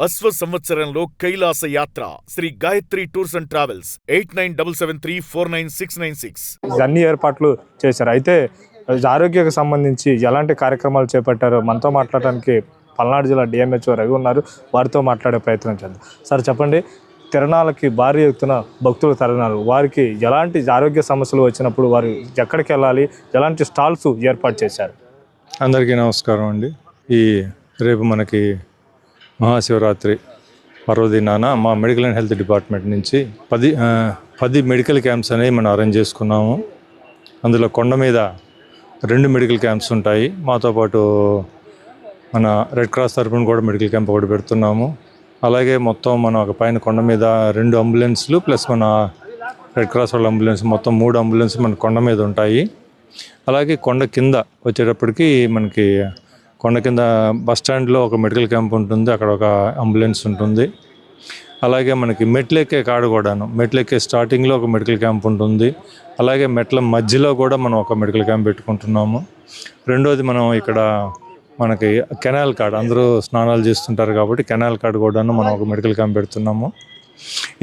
అశ్వ సంవత్సరంలో కైలాస యాత్ర Shri Gayatri tours and travels 8977349696. అన్ని ఏర్పాట్లు చేశారు. అయితే ఆరోగ్యకు సంబంధించి ఎలాంటి కార్యక్రమాలు చేపట్టారో మనతో మాట్లాడడానికి పల్నాడు జిల్లా డిఎంహెచ్ఓ రవి ఉన్నారు. వారితో మాట్లాడే ప్రయత్నం చేద్దాం. సార్ చెప్పండి, తిరణాలకి భారీ ఎత్తున భక్తులు తరలినారు. వారికి ఎలాంటి ఆరోగ్య సమస్యలు వచ్చినప్పుడు వారు ఎక్కడికి వెళ్ళాలి, ఎలాంటి స్టాల్స్ ఏర్పాటు చేశారు? అందరికీ నమస్కారం అండి. రేపు మనకి మహాశివరాత్రి పర్వదినాన మా మెడికల్ అండ్ హెల్త్ డిపార్ట్మెంట్ నుంచి 10 మెడికల్ క్యాంప్స్ అనేవి మనం అరేంజ్ చేసుకున్నాము. అందులో కొండ మీద 2 మెడికల్ క్యాంప్స్ ఉంటాయి. మాతో పాటు మన రెడ్ క్రాస్ తరపున కూడా మెడికల్ క్యాంప్ ఒకటి పెడుతున్నాము. అలాగే మొత్తం మనం ఒక పైన కొండ మీద 2 అంబులెన్స్లు ప్లస్ మన రెడ్ క్రాస్ వాళ్ళ అంబులెన్స్, మొత్తం 3 అంబులెన్స్ మన కొండ మీద ఉంటాయి. అలాగే కొండ కింద వచ్చేటప్పటికి మనకి కొండ కింద బస్ స్టాండ్లో ఒక మెడికల్ క్యాంప్ ఉంటుంది, అక్కడ ఒక అంబులెన్స్ ఉంటుంది. అలాగే మనకి మెట్లెక్కే కాడ కూడాను, మెట్లెక్కే స్టార్టింగ్లో ఒక మెడికల్ క్యాంప్ ఉంటుంది. అలాగే మెట్ల మధ్యలో కూడా మనం ఒక మెడికల్ క్యాంప్ పెట్టుకుంటున్నాము. రెండోది మనం ఇక్కడ మనకి కెనాల్ కాడ అందరూ స్నానాలు చేస్తుంటారు కాబట్టి కెనాల్ కాడ కూడాను మనం ఒక మెడికల్ క్యాంప్ పెడుతున్నాము.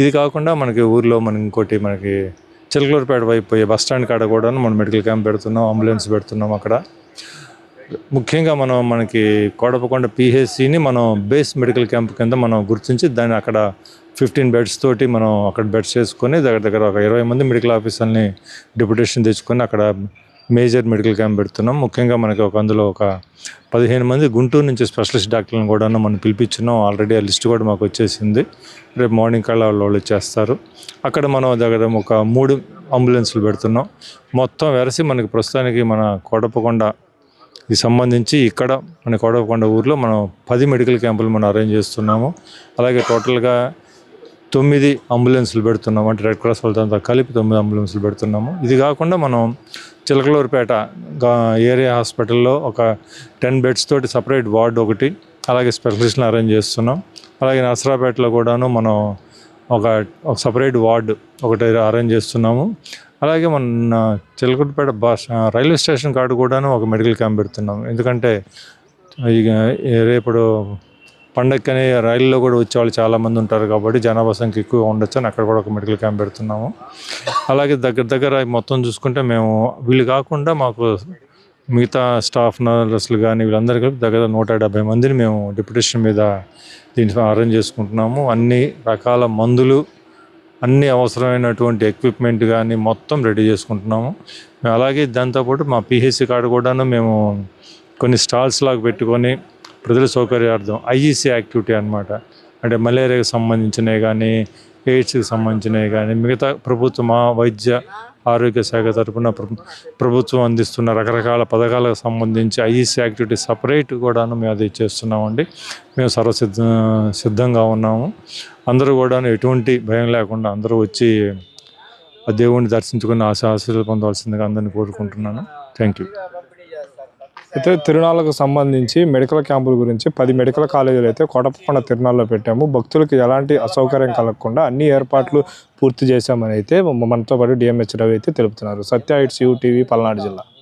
ఇది కాకుండా మనకి ఊర్లో ఇంకోటి మనకి చిలకలూరుపేట వైపు పోయే బస్ స్టాండ్ కాడ కూడాను మనం మెడికల్ క్యాంప్ పెడుతున్నాం, అంబులెన్స్ పెడుతున్నాం. అక్కడ ముఖ్యంగా మనకి కోడపకొండ పిహెచ్సిని మనం బేస్ మెడికల్ క్యాంప్ కింద మనం గుర్తించి దాన్ని అక్కడ 15 బెడ్స్ తోటి మనం అక్కడ బెడ్స్ చేసుకొని దగ్గర ఒక 20 మంది మెడికల్ ఆఫీసర్ని డిప్యుటేషన్ తెచ్చుకొని అక్కడ మేజర్ మెడికల్ క్యాంప్ పెడుతున్నాం. ముఖ్యంగా మనకి అందులో ఒక 15 మంది గుంటూరు నుంచి స్పెషలిస్ట్ డాక్టర్లను కూడా మనం పిలిపించున్నాం. ఆల్రెడీ ఆ లిస్ట్ కూడా మాకు వచ్చేసింది. రేపు మార్నింగ్ కల్లా వాళ్ళు వచ్చేస్తారు. అక్కడ మనం దగ్గర ఒక 3 అంబులెన్స్లు పెడుతున్నాం. మొత్తం వెరసి మనకి ప్రస్తుతానికి మన కోడపకొండకి సంబంధించి ఇక్కడ మన కోడపకొండ ఊర్లో మనం 10 మెడికల్ క్యాంపులు మనం అరేంజ్ చేస్తున్నాము. అలాగే టోటల్గా 9 అంబులెన్స్లు పెడుతున్నాము. అంటే రెడ్ క్రాస్ వాళ్ళతో కలిపి 9 అంబులెన్స్లు పెడుతున్నాము. ఇది కాకుండా మనం చిలకలూరుపేట ఏరియా హాస్పిటల్లో ఒక 10 బెడ్స్ తోటి సపరేట్ వార్డు ఒకటి, అలాగే స్పెషలిస్ట్ని అరేంజ్ చేస్తున్నాం. అలాగే నర్సరాపేటలో కూడాను మనం ఒక సపరేట్ వార్డు ఒకటి అరేంజ్ చేస్తున్నాము. అలాగే మన చిలకలూరుపేట రైల్వే స్టేషన్ కాడ కూడాను ఒక మెడికల్ క్యాంప్ పెడుతున్నాము. ఎందుకంటే ఇక రేపు పండగకనే రైల్లో కూడా వచ్చేవాళ్ళు చాలామంది ఉంటారు కాబట్టి జనాభా సంఖ్య ఎక్కువ ఉండొచ్చు అని అక్కడ కూడా ఒక మెడికల్ క్యాంప్ పెడుతున్నాము. అలాగే దగ్గర మొత్తం చూసుకుంటే మేము వీళ్ళు కాకుండా మాకు మిగతా స్టాఫ్ నర్సులు కానీ వీళ్ళందరూ కలిపి దగ్గర 170 మందిని మేము డిప్యుటేషన్ మీద దీన్ని అరేంజ్ చేసుకుంటున్నాము. అన్ని రకాల మందులు, అన్ని అవసరమైనటువంటి ఎక్విప్మెంట్ కానీ మొత్తం రెడీ చేసుకుంటున్నాము. అలాగే దాంతోపాటు మా పిహెచ్సి కాడ కూడాను మేము కొన్ని స్టాల్స్ లాగా పెట్టుకొని ప్రజల సౌకర్యార్థం ఐఈసీ యాక్టివిటీ అనమాట, అంటే మలేరియాకి సంబంధించినవి కానీ ఎయిడ్స్కి సంబంధించినవి కానీ మిగతా ప్రభుత్వం వైద్య ఆరోగ్య శాఖ తరఫున ప్రభుత్వం అందిస్తున్న రకరకాల పథకాలకు సంబంధించి ఐఈసీ యాక్టివిటీ సపరేట్ కూడాను మేము అది చేస్తున్నామండి. మేము సిద్ధంగా ఉన్నాము. అందరూ కూడాను ఎటువంటి భయం లేకుండా అందరూ వచ్చి ఆ దేవుడిని దర్శించుకుని ఆశీస్సులు పొందవలసిందిగా అందరినీ కోరుకుంటున్నాను. Thank you. అయితే తిరునాళ్ళకు సంబంధించి మెడికల్ క్యాంపుల గురించి 10 మెడికల్ కాలేజీలు అయితే కోటపకొండ తిరునాళ్ళలో పెట్టాము. భక్తులకు ఎలాంటి అసౌకర్యం కలగకుండా అన్ని ఏర్పాట్లు పూర్తి చేశామని అయితే మనతో పాటు డిఎంహెచ్ రవి అయితే తెలుపుతున్నారు. సత్య 8 టీవీ పల్నాడు జిల్లా.